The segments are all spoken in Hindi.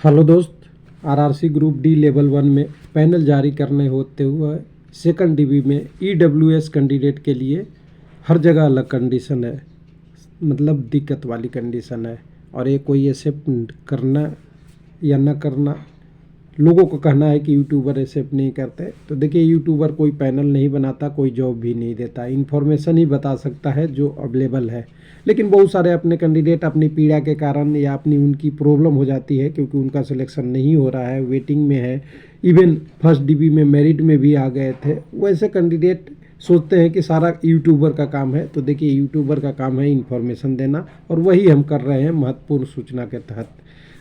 हेलो दोस्त, आरआरसी ग्रुप डी लेवल 1 में पैनल जारी करने होते हुए सेकंड डीबी में ईडब्ल्यूएस कैंडिडेट के लिए हर जगह अलग कंडीशन है, मतलब दिक्कत वाली कंडीशन है। और ये कोई एक्सेप्ट करना या न करना, लोगों को कहना है कि यूट्यूबर एक्सेप्ट नहीं करते। तो देखिए, यूट्यूबर कोई पैनल नहीं बनाता, कोई जॉब भी नहीं देता, इन्फॉर्मेशन ही बता सकता है जो अवेलेबल है। लेकिन बहुत सारे अपने कैंडिडेट अपनी पीड़ा के कारण या अपनी उनकी प्रॉब्लम हो जाती है क्योंकि उनका सिलेक्शन नहीं हो रहा है, वेटिंग में है, इवन फर्स्ट डीबी में मेरिट में भी आ गए थे। वैसे कैंडिडेट सोचते हैं कि सारा यूट्यूबर का काम है। तो देखिए, यूट्यूबर का काम है इन्फॉर्मेशन देना, और वही हम कर रहे हैं महत्वपूर्ण सूचना के तहत।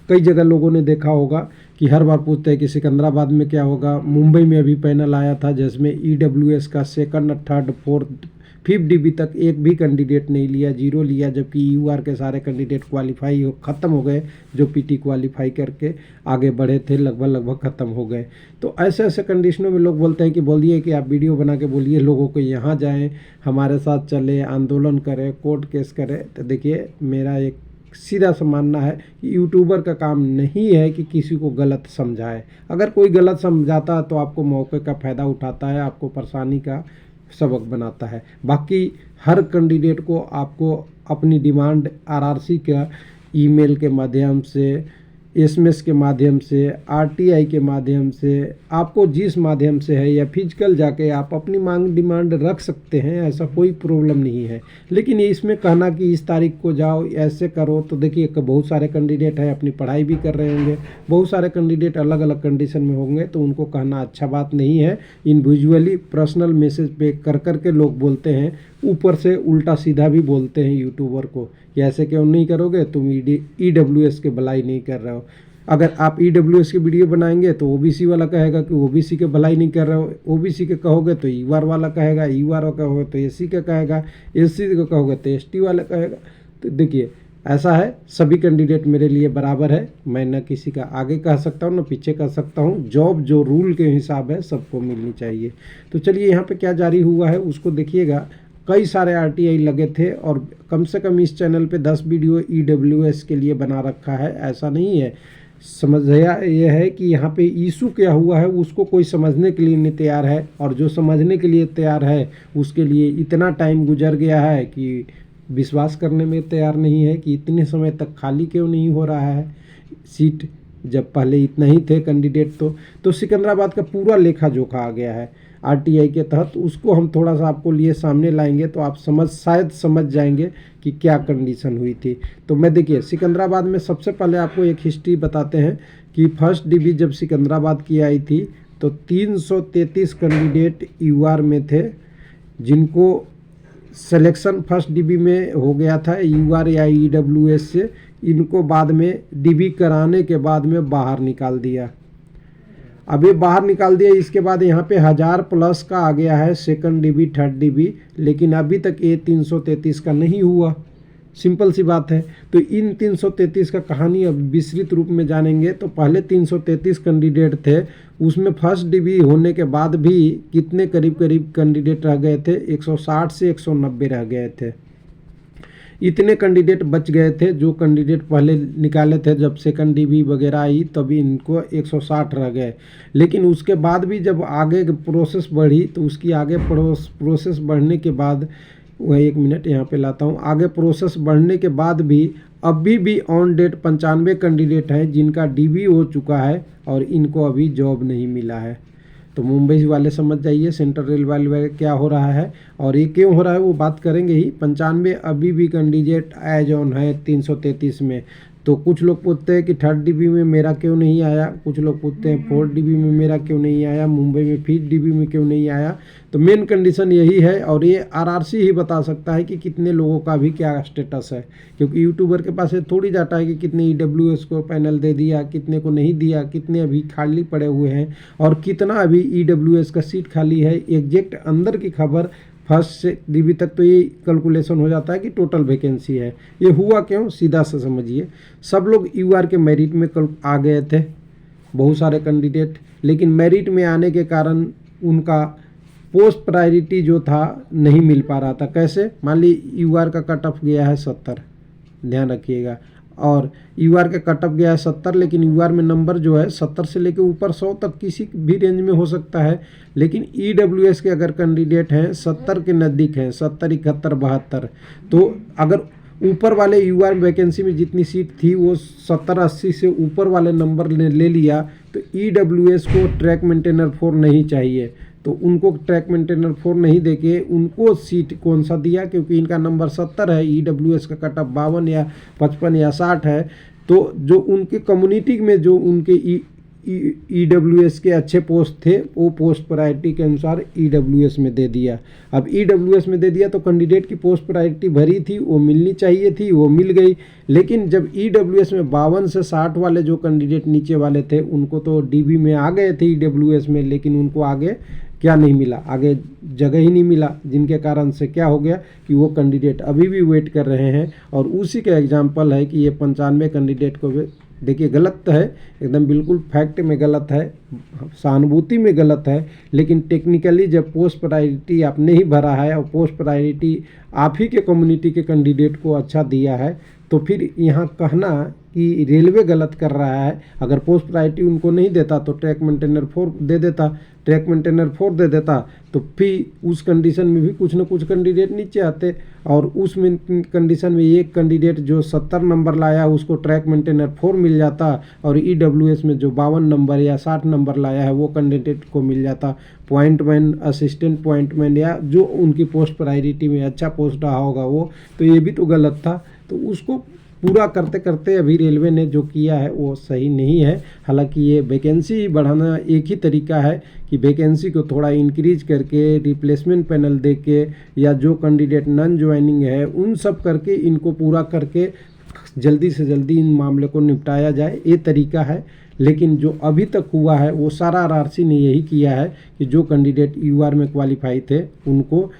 कई जगह लोगों ने देखा होगा कि हर बार पूछते हैं कि सिकंदराबाद में क्या होगा। मुंबई में अभी पैनल आया था जिसमें ईडब्ल्यूएस का second, third, fourth, fifth dB तक एक भी कैंडिडेट नहीं लिया, 0 लिया। जबकि यूआर के सारे कैंडिडेट क्वालिफाई ख़त्म हो गए, जो पीटी क्वालिफाई करके आगे बढ़े थे लगभग ख़त्म हो गए। तो ऐसे ऐसे कंडीशनों में लोग बोलते हैं कि बोलिए कि आप वीडियो बना के बोलिए लोगों को यहाँ जाएँ, हमारे साथ चले, आंदोलन करें, कोर्ट केस करें। तो देखिए, मेरा एक सीधा सा मानना है कि यूट्यूबर का काम नहीं है कि किसी को गलत समझाए। अगर कोई गलत समझाता तो आपको मौके का फ़ायदा उठाता है, आपको परेशानी का सबक बनाता है। बाकी हर कैंडिडेट को आपको अपनी डिमांड आरआरसी का ईमेल के माध्यम से, एसएमएस के माध्यम से, आरटीआई के माध्यम से, आपको जिस माध्यम से है या फिजिकल जाके आप अपनी मांग डिमांड रख सकते हैं, ऐसा कोई प्रॉब्लम नहीं है। लेकिन ये इसमें कहना कि इस तारीख को जाओ, ऐसे करो, तो देखिए बहुत सारे कैंडिडेट हैं अपनी पढ़ाई भी कर रहे होंगे, बहुत सारे कैंडिडेट अलग अलग कंडीशन में होंगे, तो उनको कहना अच्छा बात नहीं है। इंडिविजुअली पर्सनल मैसेज पे कर कर के लोग बोलते हैं, ऊपर से उल्टा सीधा भी बोलते हैं यूट्यूबर को कि ऐसे क्यों नहीं करोगे, तुम ईडब्ल्यूएस के भलाई नहीं कर रहे हो। अगर आप ईडब्ल्यूएस की वीडियो बनाएंगे तो ओबीसी वाला कहेगा कि ओबीसी के भलाई नहीं कर रहे हो, ओबीसी के कहोगे तो ईआर वाला कहेगा, ईआर कहोगे तो एससी का कहेगा, एससी को कहोगे तो एसटी वाला कहेगा। तो देखिए, ऐसा है, सभी कैंडिडेट मेरे लिए बराबर है। मैं न किसी का आगे कह सकता हूँ न पीछे कह सकता हूँ। जॉब जो रूल के हिसाब है सबको मिलनी चाहिए। तो चलिए, यहाँ पे क्या जारी हुआ है उसको देखिएगा। कई सारे आरटीआई लगे थे और कम से कम इस चैनल पे 10 वीडियो ईडब्ल्यूएस के लिए बना रखा है। ऐसा नहीं है, समझया ये है कि यहाँ पे इशू क्या हुआ है उसको कोई समझने के लिए नहीं तैयार है, और जो समझने के लिए तैयार है उसके लिए इतना टाइम गुजर गया है कि विश्वास करने में तैयार नहीं है कि इतने समय तक खाली क्यों नहीं हो रहा है सीट, जब पहले इतना ही थे कैंडिडेट। तो सिकंदराबाद का पूरा लेखा जोखा आ गया है आरटीआई के तहत। उसको हम थोड़ा सा आपको लिए सामने लाएंगे तो आप शायद समझ जाएंगे कि क्या कंडीशन हुई थी। तो मैं देखिए, सिकंदराबाद में सबसे पहले आपको एक हिस्ट्री बताते हैं कि फर्स्ट डीबी जब सिकंदराबाद की आई थी तो 333 कैंडिडेट यूआर में थे, जिनको सिलेक्शन फर्स्ट डीबी में हो गया था यूआर या ईडब्ल्यूएस से। इनको बाद में डीबी कराने के बाद में बाहर निकाल दिया। अब ये बाहर निकाल दिया, इसके बाद यहाँ पे 1000 प्लस का आ गया है सेकंड डीबी, थर्ड डीबी, लेकिन अभी तक ये 333 का नहीं हुआ। सिंपल सी बात है। तो इन 333 का कहानी अब विस्तृत रूप में जानेंगे। तो पहले 333 कैंडिडेट थे, उसमें फर्स्ट डीबी होने के बाद भी कितने करीब कैंडिडेट रह गए थे, 160 से 190 रह गए थे। इतने कैंडिडेट बच गए थे जो कैंडिडेट पहले निकाले थे। जब सेकंड डीबी वगैरह आई तभी इनको 160 रह गए। लेकिन उसके बाद भी जब आगे प्रोसेस बढ़ी तो उसकी आगे प्रोसेस बढ़ने के बाद, वह 1 मिनट यहाँ पे लाता हूँ, आगे प्रोसेस बढ़ने के बाद भी अभी भी ऑन डेट 95 कैंडिडेट हैं जिनका डीबी हो चुका है और इनको अभी जॉब नहीं मिला है। तो मुंबई वाले समझ जाइए सेंट्रल रेल वाले क्या हो रहा है और ये क्यों हो रहा है वो बात करेंगे ही। 95 अभी भी कैंडिडेट एज ऑन है 333 में। तो कुछ लोग पूछते हैं कि थर्ड डीबी में मेरा क्यों नहीं आया, कुछ लोग पूछते हैं फोर्थ डीबी में मेरा क्यों नहीं आया, मुंबई में फिफ्थ डीबी में क्यों नहीं आया। तो मेन कंडीशन यही है, और ये आरआरसी ही बता सकता है कि कितने लोगों का भी क्या स्टेटस है, क्योंकि यूट्यूबर के पास थोड़ी डाटा है कि कितने ईडब्ल्यूएस को पैनल दे दिया, कितने को नहीं दिया, कितने अभी खाली पड़े हुए हैं और कितना अभी ईडब्ल्यूएस का सीट खाली है। एग्जैक्ट अंदर की खबर फर्स्ट से डीबी तक तो ये कैलकुलेशन हो जाता है कि टोटल वैकेंसी है। ये हुआ क्यों, सीधा से समझिए। सब लोग यूआर के मेरिट में कल आ गए थे, बहुत सारे कैंडिडेट, लेकिन मेरिट में आने के कारण उनका पोस्ट प्रायोरिटी जो था नहीं मिल पा रहा था। कैसे, मान ली यूआर का कट ऑफ गया है 70, ध्यान रखिएगा, और यूआर का कट ऑफ गया है 70, लेकिन यूआर में नंबर जो है 70 से लेकर ऊपर 100 तक किसी भी रेंज में हो सकता है। लेकिन ईडब्ल्यूएस के अगर कैंडिडेट हैं 70 के नज़दीक हैं, 70, 71, 72, तो अगर ऊपर वाले यूआर वैकेंसी में जितनी सीट थी वो 70, 80 से ऊपर वाले नंबर ने ले लिया, तो ईडब्ल्यूएस को ट्रैक मेंटेनर 4 नहीं चाहिए। तो उनको ट्रैक मेंटेनर 4 नहीं देके उनको सीट कौन सा दिया, क्योंकि इनका नंबर 70 है, ईडब्ल्यूएस का कट ऑफ 52 या 55 या 60 है। तो जो उनके कम्युनिटी में जो उनके ईडब्ल्यूएस के अच्छे पोस्ट थे वो पोस्ट प्रायोरिटी के अनुसार ईडब्ल्यूएस में दे दिया। अब ईडब्ल्यूएस में दे दिया तो कैंडिडेट की पोस्ट प्रायोरिटी भरी थी, वो मिलनी चाहिए थी, वो मिल गई। लेकिन जब ईडब्ल्यूएस में 52 से 60 वाले जो कैंडिडेट नीचे वाले थे उनको तो डीबी में आ गए थे ईडब्ल्यूएस में, लेकिन उनको आगे क्या नहीं मिला, आगे जगह ही नहीं मिला, जिनके कारण से क्या हो गया कि वो कैंडिडेट अभी भी वेट कर रहे हैं। और उसी का एग्जाम्पल है कि ये 95 कैंडिडेट को देखिए गलत है, एकदम बिल्कुल फैक्ट में गलत है, सहानुभूति में गलत है। लेकिन टेक्निकली जब पोस्ट प्रायोरिटी आपने ही भरा है और पोस्ट प्रायोरिटी आप ही के कम्युनिटी के कैंडिडेट को अच्छा दिया है, तो फिर यहाँ कहना कि रेलवे गलत कर रहा है। अगर पोस्ट प्रायोरिटी उनको नहीं देता तो ट्रैक मेंटेनर 4 दे देता, ट्रैक मेंटेनर 4 दे देता तो फिर उस कंडीशन में भी कुछ न कुछ कैंडिडेट नीचे आते। और उस कंडीशन में एक कैंडिडेट जो 70 नंबर लाया उसको ट्रैक मेंटेनर 4 मिल जाता, और ईडब्ल्यूएस में जो 52 नंबर या 60 नंबर लाया है वो कैंडिडेट को मिल जाता पॉइंटमैन, असिस्टेंट पॉइंटमैन, या जो उनकी पोस्ट प्रायोरिटी में अच्छा पोस्ट रहा होगा वो। तो ये भी तो गलत था। तो उसको पूरा करते करते अभी रेलवे ने जो किया है वो सही नहीं है। हालांकि ये वैकेंसी बढ़ाना एक ही तरीका है कि वैकेंसी को थोड़ा इंक्रीज करके, रिप्लेसमेंट पैनल दे के, या जो कैंडिडेट नॉन ज्वाइनिंग है उन सब करके इनको पूरा करके जल्दी से जल्दी इन मामले को निपटाया जाए, ये तरीका है। लेकिन जो अभी तक हुआ है वो सारा आरआरसी ने यही किया है कि जो कैंडिडेट यूआर में क्वालिफाई थे उनको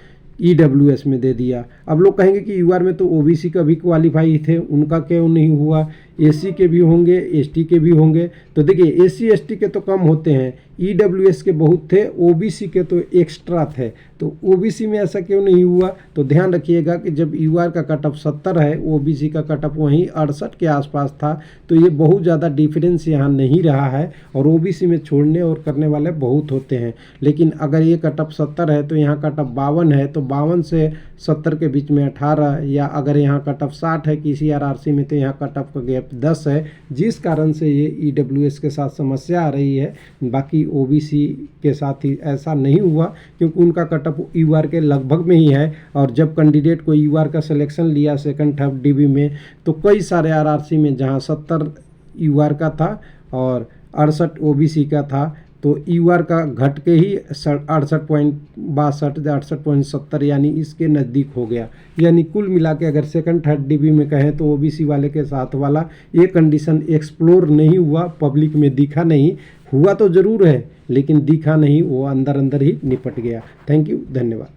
ईडब्ल्यूएस में दे दिया। अब लोग कहेंगे कि यूआर में तो ओबीसी का भी क्वालिफाई थे, उनका क्यों नहीं हुआ, एससी के भी होंगे, एसटी के भी होंगे। तो देखिए एससी एसटी के तो कम होते हैं, ईडब्ल्यूएस के बहुत थे, ओबीसी के तो एक्स्ट्रा थे। तो ओबीसी में ऐसा क्यों नहीं हुआ, तो ध्यान रखिएगा कि जब यूआर का कट ऑफ 70 है, ओबीसी का कट ऑफ वहीं 68 के आसपास था, तो ये बहुत ज़्यादा डिफरेंस यहाँ नहीं रहा है। और ओबीसी में छोड़ने और करने वाले बहुत होते हैं। लेकिन अगर ये कट ऑफ 70 है तो यहाँ कट ऑफ 52 है, तो 52 से 70 के बीच में 18, या अगर यहाँ कट ऑफ 60 है किसी आरआरसी में तो यहाँ कट ऑफ का गैप 10 है, जिस कारण से ये ईडब्ल्यूएस के साथ समस्या आ रही है। बाकी ओबीसी के साथ ही ऐसा नहीं हुआ, क्योंकि उनका कट ऑफ यूआर के लगभग में ही है। और जब कैंडिडेट को यूआर का सिलेक्शन लिया सेकंड थर्ड डीबी में, तो कई सारे आरआरसी में जहाँ 70 यूआर का था और 68 ओबीसी का था, तो यूआर का घट के ही 68.62 या 68.70 यानी इसके नज़दीक हो गया। यानी कुल मिला के अगर सेकंड थर्ड डीबी में कहें तो ओबीसी वाले के साथ वाला ये कंडीशन एक्सप्लोर नहीं हुआ, पब्लिक में दिखा नहीं, हुआ तो ज़रूर है लेकिन दिखा नहीं, वो अंदर अंदर ही निपट गया। थैंक यू, धन्यवाद।